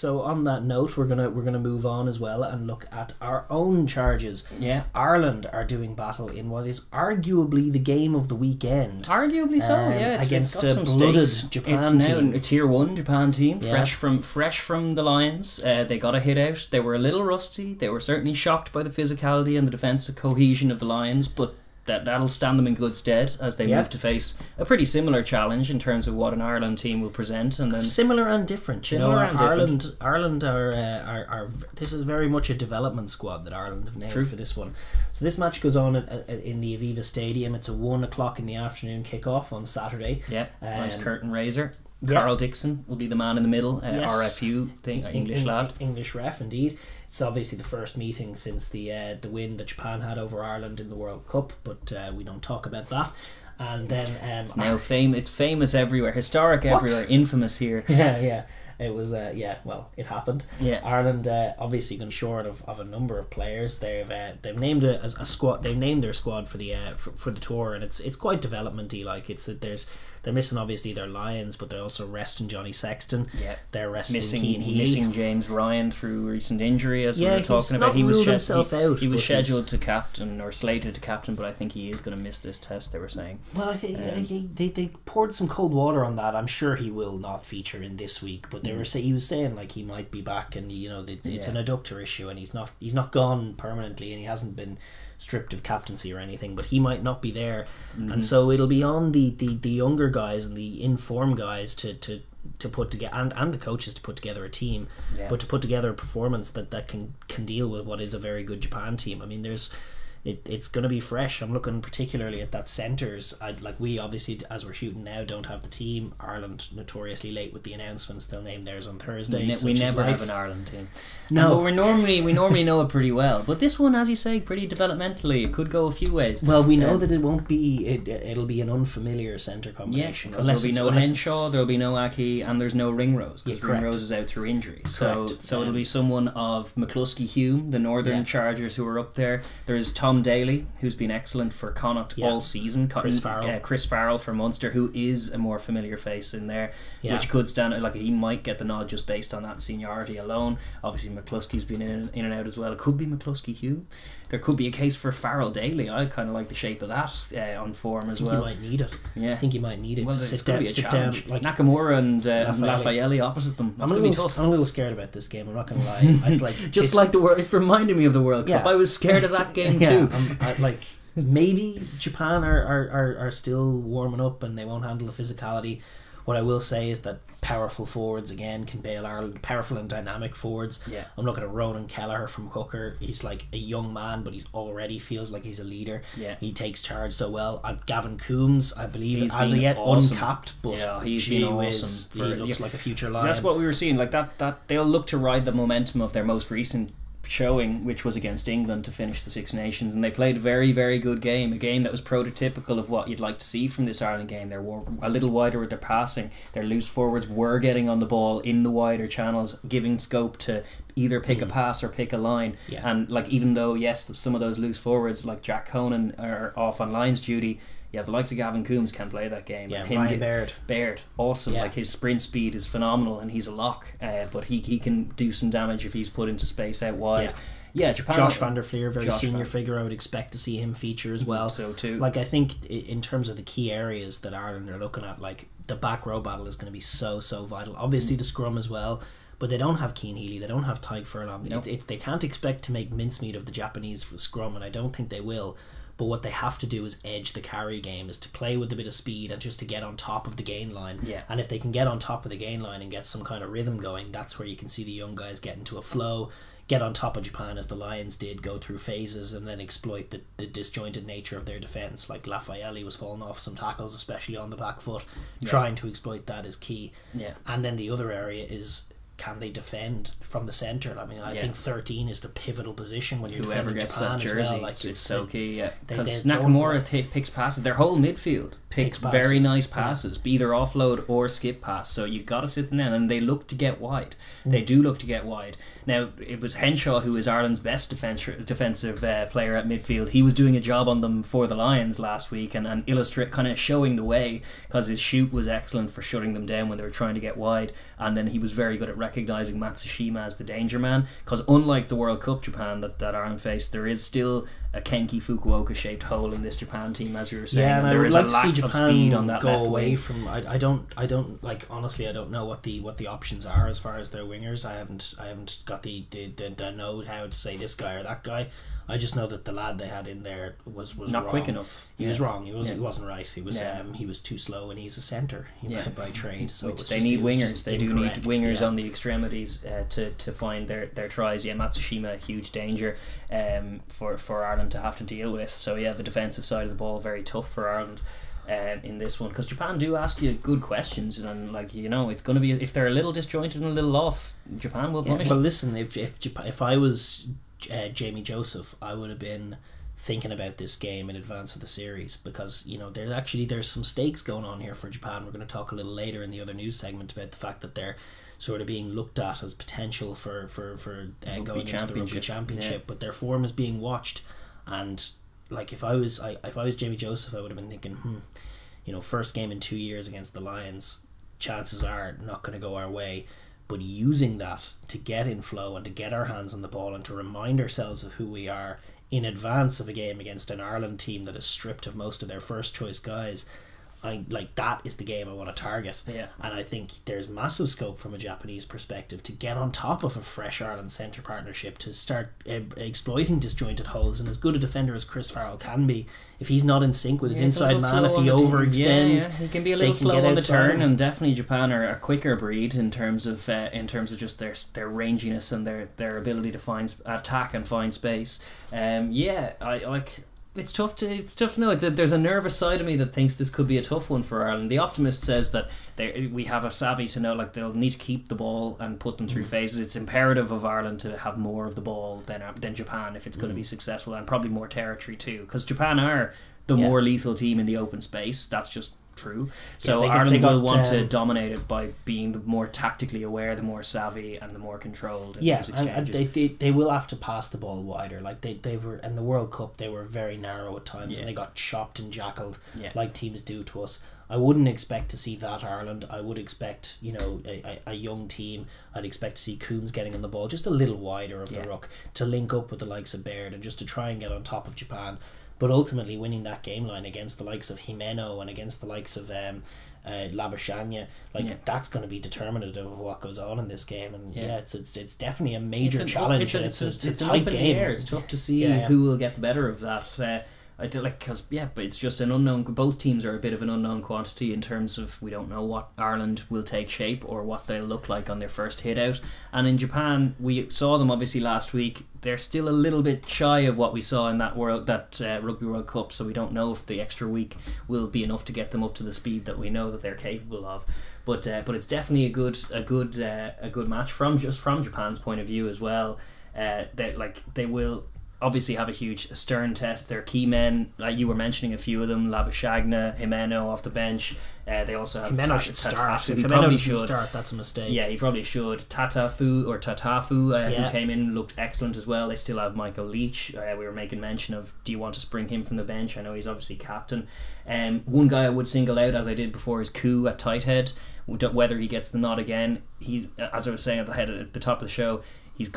So on that note, we're gonna move on as well and look at our own charges. Yeah. Ireland are doing battle in what is arguably the game of the weekend. Arguably so, yeah. Against it's a got some blooded stakes. Japan it's now team. a tier 1 Japan team, Yeah. fresh from the Lions. They got a hit out. They were a little rusty. They were certainly shocked by the physicality and the defensive cohesion of the Lions, but that'll stand them in good stead as they move to face a pretty similar challenge in terms of what an Ireland team will present, and then similar and different. Ireland are this is very much a development squad that Ireland have named for this one. So this match goes on in the Aviva Stadium. It's a 1 o'clock in the afternoon kickoff on Saturday. Yeah, nice curtain raiser. Carl Dixon will be the man in the middle, RFU thing, English lad. English ref, indeed. It's obviously the first meeting since the win that Japan had over Ireland in the World Cup, but we don't talk about that. And then it's now it's famous everywhere, historic everywhere, infamous here. Yeah. It was well, it happened. Yeah. Ireland obviously gone short of a number of players. They've named a squad. They've named their squad for the tour, and it's quite developmenty. Like they're missing obviously their Lions, but they're also resting Johnny Sexton. Yeah. They're resting Cian Healy. Missing James Ryan through recent injury, as we were talking about. He was scheduled to captain or slated to captain, but I think he is going to miss this test. They were saying. Well, I think they poured some cold water on that. I'm sure he will not feature in this week, but he was saying like he might be back, and it's an adductor issue, and he's not gone permanently, and he hasn't been stripped of captaincy or anything, but he might not be there, and so it'll be on the younger guys and the informed guys to put together, and the coaches to put together a team, but to put together a performance that can deal with what is a very good Japan team. I mean, it's going to be fresh. I'm looking particularly at that centres. We obviously, as we're shooting now, don't have the team. Ireland notoriously late with the announcements. They'll name theirs on Thursday. We never have an Ireland team. No, but we normally know it pretty well. But this one, as you say, pretty developmentally, it could go a few ways. Well, we know that it won't be. It'll be an unfamiliar centre combination. Yeah, because there'll be no Henshaw, there'll be no Aki, and there's no Ringrose, because Ringrose is out through injury. So it'll be someone of McCluskey Hume, the Northern Chargers, who are up there. There's Tom Daly, who's been excellent for Connacht all season. Chris Farrell for Munster, who is a more familiar face in there, which could stand like he might get the nod just based on that seniority alone. Obviously McCluskey's been in and out as well. It could be McCluskey Hume. There could be a case for Farrell Daly. I kind of like the shape of that on form as well. I think he might need it. Yeah, I think he might need it. Well, to sit down, like Nakamura and Lafayette opposite them. I'm a little scared about this game. I'm not going to lie. Like the World. It's reminding me of the World Cup. I was scared of that game too. Maybe Japan are still warming up and they won't handle the physicality. What I will say is that powerful forwards again can bail Ireland. Powerful and dynamic forwards. Yeah. I'm looking at Ronan Kelleher from Hooker. He's like a young man, but he's already feels like he's a leader. Yeah. He takes charge so well. Gavin Coombs, I believe, he's as of yet awesome. Uncapped, but he's been awesome. He looks like a future Lion. That's what we were seeing. Like that they'll look to ride the momentum of their most recent showing, which was against England to finish the Six Nations, and they played a very, very good game, a game that was prototypical of what you'd like to see from this Ireland game. They were a little wider with their passing, their loose forwards were getting on the ball in the wider channels, giving scope to either pick a pass or pick a line. And like, even though some of those loose forwards like Jack Conan are off on lines duty, the likes of Gavin Coombs can play that game. Yeah, Ryan Baird, awesome. Like his sprint speed is phenomenal, and he's a lock. But he can do some damage if he's put into space out wide. Yeah, Japan. Josh van der Fleer, very senior figure. I would expect to see him feature as well. So too. Like, I think in terms of the key areas that Ireland are looking at, like the back row battle is going to be so vital. Obviously the scrum as well. But they don't have Cian Healy, they don't have Tadhg Furlong. Nope. They can't expect to make mincemeat of the Japanese for scrum, and I don't think they will. But what they have to do is edge the carry game, is to play with a bit of speed and just to get on top of the gain line. And if they can get on top of the gain line and get some kind of rhythm going, that's where you can see the young guys get into a flow, get on top of Japan as the Lions did, go through phases and then exploit the disjointed nature of their defence. Like Lafayette was falling off some tackles, especially on the back foot. Trying to exploit that is key. And then the other area is, can they defend from the centre? I mean, I think 13 is the pivotal position when you're defending Japan as well. Like, it's so key, because Nakamura picks passes. Their whole midfield pick very nice passes, either offload or skip pass. So you got to sit them down, and they look to get wide. They do look to get wide. Now, it was Henshaw who is Ireland's best defensive player at midfield. He was doing a job on them for the Lions last week, and illustrate kind of showing the way, because his shoot was excellent for shutting them down when they were trying to get wide, and then he was very good at recognising Matsushima as the danger man, because unlike the World Cup Japan that Ireland faced, there is still a Kenki Fukuoka shaped hole in this Japan team, as we were saying. Yeah, and there I would is like a to see lack of Japan speed on that go left away wing. from. I don't like, honestly. I don't know what the options are as far as their wingers. I haven't got the know how to say this guy or that guy. I just know that the lad they had in there was not wrong. quick enough. He was wrong. He wasn't right. He was too slow, and he's a centre by trade. So they need wingers. They do need wingers on the extremities to find their tries. Yeah, Matsushima, huge danger for Ireland to have to deal with. So yeah, the defensive side of the ball very tough for Ireland. In this one, because Japan do ask you good questions, and it's going to be, if they're a little disjointed and a little off, Japan will punish. Well, listen, if I was Jamie Joseph, I would have been thinking about this game in advance of the series, because there's some stakes going on here for Japan. We're going to talk a little later in the other news segment about the fact that they're sort of being looked at as potential for going into the Rugby Championship, but their form is being watched. And like, if I was Jamie Joseph, I would have been thinking, first game in 2 years against the Lions, chances are not going to go our way. But using that to get in flow and to get our hands on the ball and to remind ourselves of who we are in advance of a game against an Ireland team that is stripped of most of their first choice guys, that is the game I want to target. Yeah. And I think there's massive scope from a Japanese perspective to get on top of a fresh Ireland centre partnership, to start exploiting disjointed holes. And as good a defender as Chris Farrell can be, if he's not in sync with his inside man, if he overextends, he can be a little slow on the turn. And definitely Japan are a quicker breed in terms of just their ranginess and their ability to attack and find space. I like. It's tough to know. There's a nervous side of me that thinks this could be a tough one for Ireland. The optimist says that we have a savvy to know, like, they'll need to keep the ball and put them through phases. It's imperative of Ireland to have more of the ball than Japan if it's going to be successful, and probably more territory too, because Japan are the more lethal team in the open space. That's just true. So Ireland will want to dominate it by being the more tactically aware, the more savvy, and the more controlled. And they will have to pass the ball wider. Like they were in the World Cup, they were very narrow at times, and they got chopped and jackled like teams do to us. I wouldn't expect to see that Ireland. I would expect, a young team. I'd expect to see Coombs getting on the ball just a little wider of the ruck, to link up with the likes of Baird and just to try and get on top of Japan. But ultimately winning that game line against the likes of Himeno and against the likes of Labuschagne, that's going to be determinative of what goes on in this game. And it's definitely a major challenge. It's a tight game. It's tough to see who will get the better of that. I feel like, but it's just an unknown. Both teams are a bit of an unknown quantity in terms of, we don't know what Ireland will take shape or what they'll look like on their first hit out. And in Japan, we saw them obviously last week. They're still a little bit shy of what we saw in that Rugby World Cup. So we don't know if the extra week will be enough to get them up to the speed that we know that they're capable of. But it's definitely a good match from Japan's point of view as well. They will obviously have a huge stern test. Their key men, like you were mentioning a few of them, Labuschagne, Himeno off the bench. They also have Himeno should start. If he probably should start, that's a mistake. Yeah, he probably should. Tatafu, who came in, looked excellent as well. They still have Michael Leach. We were making mention of, do you want to spring him from the bench? I know he's obviously captain. One guy I would single out, as I did before, is Koo at tight head. Whether he gets the nod again, he, as I was saying at the top of the show, he's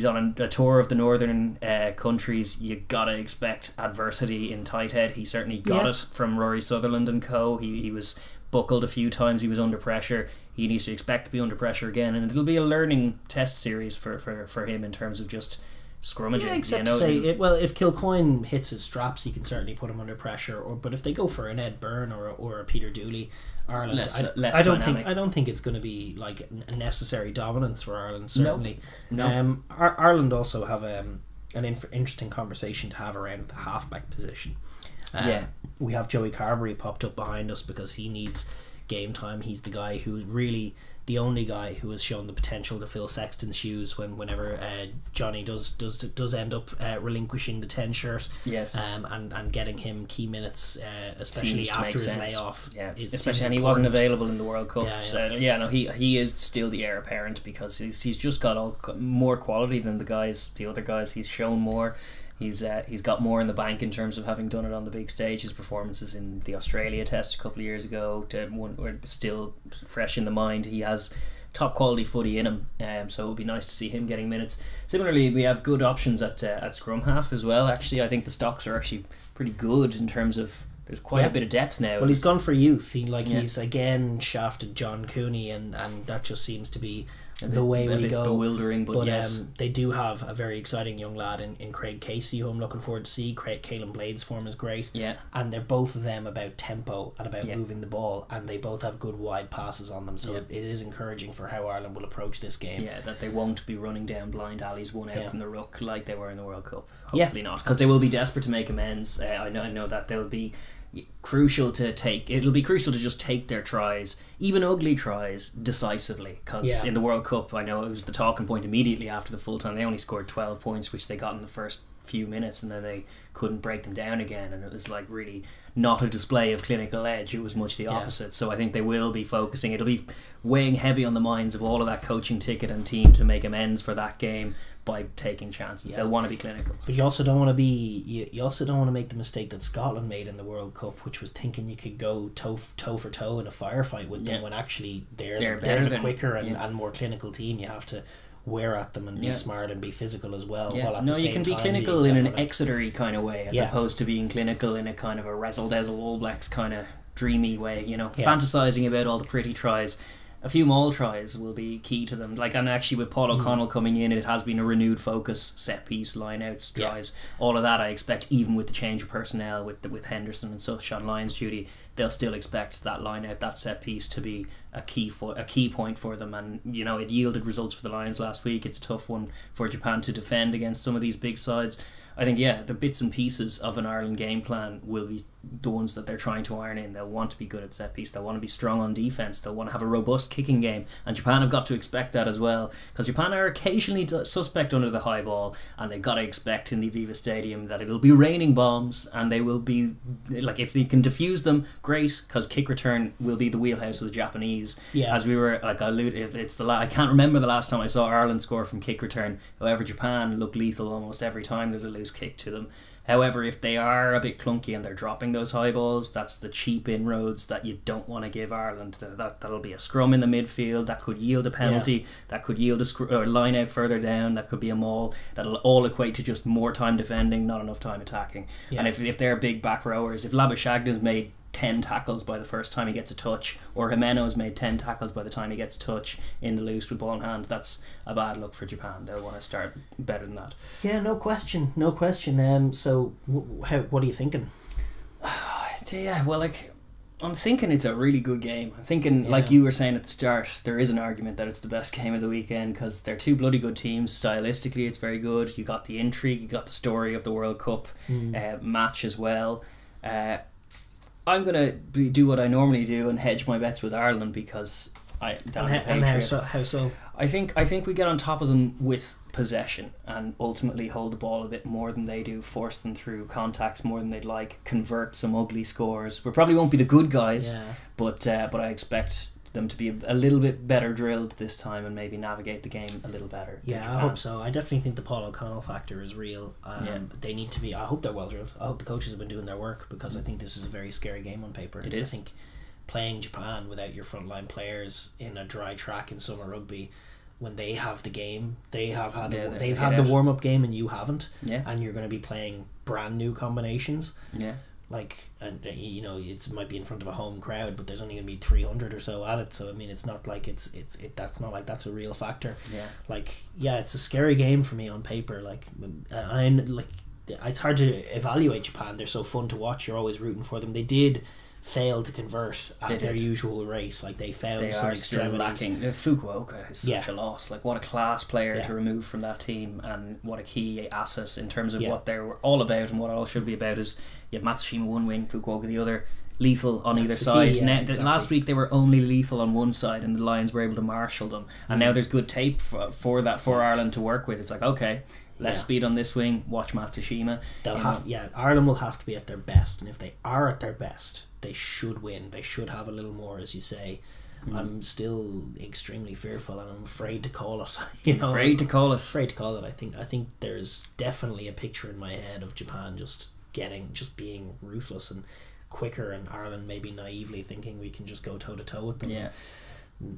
on a tour of the northern countries. You gotta expect adversity in tight head. He certainly got it from Rory Sutherland and co. He was buckled a few times. He was under pressure. He needs to expect to be under pressure again, and it'll be a learning test series for him in terms of just scrummaging. Yeah, except to say, if Kilcoyne hits his straps, he can certainly put him under pressure. But if they go for an Ed Byrne or a Peter Dooley, Ireland, I don't think it's going to be like a necessary dominance for Ireland. Certainly, no. Ireland also have an interesting conversation to have around the halfback position. We have Joey Carberry popped up behind us because he needs game time. He's the guy who's really the only guy who has shown the potential to fill Sexton's shoes whenever Johnny does end up relinquishing the 10 shirt. Yes. And getting him key minutes, especially after his layoff. Yeah. Especially, and he wasn't available in the World Cup. He is still the heir apparent because he's just got more quality than the other guys. He's shown more. He's got more in the bank in terms of having done it on the big stage. His performances in the Australia Test a couple of years ago were still fresh in the mind. He has top quality footy in him, so it would be nice to see him getting minutes. Similarly, we have good options at scrum half as well. Actually, I think the stocks are actually pretty good in terms of there's quite a bit of depth now. Well, he's gone for youth. He's again shafted John Cooney, and that just seems to be the way we go. Bewildering, but yes. They do have a very exciting young lad in Craig Casey, who I'm looking forward to see. Caelan Blade's form is great. Yeah. And they're both of them about tempo and about moving the ball, and they both have good wide passes on them, so it is encouraging for how Ireland will approach this game. Yeah, that they won't be running down blind alleys one out from the ruck like they were in the World Cup. Hopefully not, because they will be desperate to make amends. I know that they'll be crucial to just take their tries, even ugly tries, decisively, because in the World Cup, I know it was the talking point immediately after the full time. They only scored 12 points, which they got in the first few minutes, and then they couldn't break them down again, and it was like really not a display of clinical edge. It was much the opposite. So I think they will be focusing. It'll be weighing heavy on the minds of all of that coaching ticket and team to make amends for that game by taking chances. They'll want to be clinical, but you also don't want to make the mistake that Scotland made in the World Cup, which was thinking you could go toe for toe in a firefight with them when actually they're the quicker and more clinical team. You have to wear at them and be smart and be physical as well. Yeah. While at the same you can be time clinical in an Exeter-y kind of way, as opposed to being clinical in a kind of a razzle-dazzle All Blacks kind of dreamy way. Fantasizing about all the pretty tries. A few maul tries will be key to them. And actually with Paul O'Connell coming in, it has been a renewed focus, set piece, line outs, drives, all of that. I expect, even with the change of personnel with Henderson and such on Lions duty, they'll still expect that line out, that set piece, to be a key point for them. And it yielded results for the Lions last week. It's a tough one for Japan to defend against some of these big sides. I think the bits and pieces of an Ireland game plan will be the ones that they're trying to iron in. They'll want to be good at set piece, they'll want to be strong on defence, they'll want to have a robust kicking game, and Japan have got to expect that as well, because Japan are occasionally suspect under the high ball, and they've got to expect in the Aviva Stadium that it'll be raining bombs, and they will be, if they can defuse them, great, because kick return will be the wheelhouse of the Japanese. As we were alluded, I can't remember the last time I saw Ireland score from kick return. However, Japan look lethal almost every time there's a loose kick to them. However, if they are a bit clunky and they're dropping those high balls, that's the cheap inroads that you don't want to give Ireland. That'll be a scrum in the midfield, that could yield a penalty, that could yield a line out further down, that could be a maul. That'll all equate to just more time defending, not enough time attacking. And if they're big back rowers, if Labuschagn's made 10 tackles by the first time he gets a touch, or Jimenez made 10 tackles by the time he gets a touch in the loose with ball in hand, that's a bad look for Japan. They'll want to start better than that. No question. So what are you thinking? I'm thinking it's a really good game. I'm thinking, like you were saying at the start, there is an argument that it's the best game of the weekend because they're two bloody good teams. Stylistically, it's very good. You got the intrigue, you got the story of the World Cup match as well. I'm going to do what I normally do and hedge my bets with Ireland because how so? I think we get on top of them with possession and ultimately hold the ball a bit more than they do, force them through contacts more than they'd like, convert some ugly scores. We probably won't be the good guys, but I expect them to be a little bit better drilled this time and maybe navigate the game a little better. I hope so. I definitely think the Paul O'Connell factor is real. They need to be. I hope they're well drilled. I hope the coaches have been doing their work because I think this is a very scary game on paper. It is. I think playing Japan without your frontline players in a dry track in summer rugby, when they have the game, they've had the warm up game and you haven't, and you're going to be playing brand new combinations. It might be in front of a home crowd, but there's only going to be 300 or so at it. So I mean, it's not like that's not like that's a real factor. It's a scary game for me on paper. It's hard to evaluate Japan. They're so fun to watch. You're always rooting for them. They did fail to convert at their usual rate. They found some extremities. Lacking. Fukuoka is such a loss. What a class player to remove from that team, and what a key asset in terms of what they're all about and what it all should be about. Is you have Matsushima one wing, Fukuoka the other. lethal on either side. Last week they were only lethal on one side, and the Lions were able to marshal them. And now there's good tape for Ireland to work with. It's like, okay, less speed on this wing. Watch Matsushima. Ireland will have to be at their best, and if they are at their best, they should win. They should have a little more, as you say. I'm still extremely fearful, and I'm afraid to call it. Afraid to call it. I think there's definitely a picture in my head of Japan just being ruthless and quicker, and Ireland maybe naively thinking we can just go toe to toe with them. Yeah.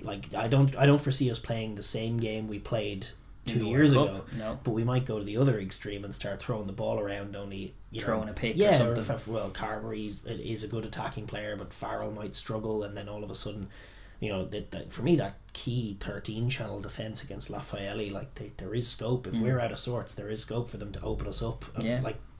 Like I don't foresee us playing the same game we played 2 years ago. No. But we might go to the other extreme and start throwing the ball around, only throwing a pick or something. Well, Carberry is a good attacking player, but Farrell might struggle, and then all of a sudden, for me, that key 13 channel defence against Lafayette, like there is scope. If we're out of sorts, there is scope for them to open us up.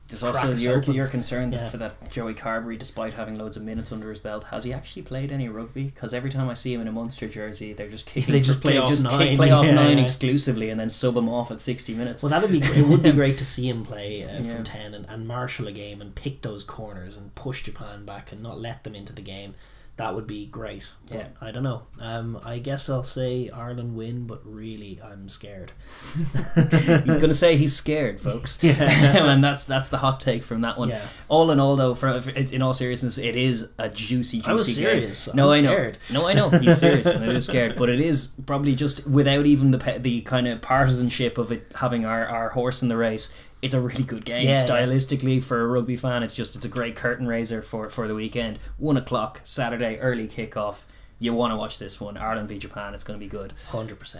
There's also your concern for that Joey Carberry, despite having loads of minutes under his belt, has he actually played any rugby? Because every time I see him in a Munster jersey, they're just kicking. They just play off nine exclusively, and then sub him off at 60 minutes. Well, it would be great to see him play from 10 and marshal a game and pick those corners and push Japan back and not let them into the game. That would be great. But I don't know. I guess I'll say Ireland win, but really I'm scared. He's going to say he's scared, folks. And that's the hot take from that one. Yeah. All in all, though, in all seriousness, it is a juicy I was serious. Game. I know. He's serious, and it is scared. But it is probably just without even the kind of partisanship of it having our horse in the race. It's a really good game. Stylistically, for a rugby fan, it's a great curtain raiser for the weekend. 1 o'clock Saturday, early kickoff. You want to watch this one. Ireland v Japan. It's going to be good. 100%.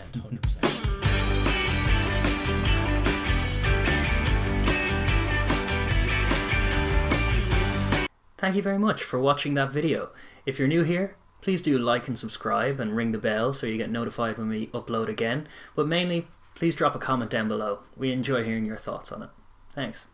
Thank you very much for watching that video. If you're new here, please do like and subscribe and ring the bell so you get notified when we upload again. But mainly, please drop a comment down below. We enjoy hearing your thoughts on it. Thanks.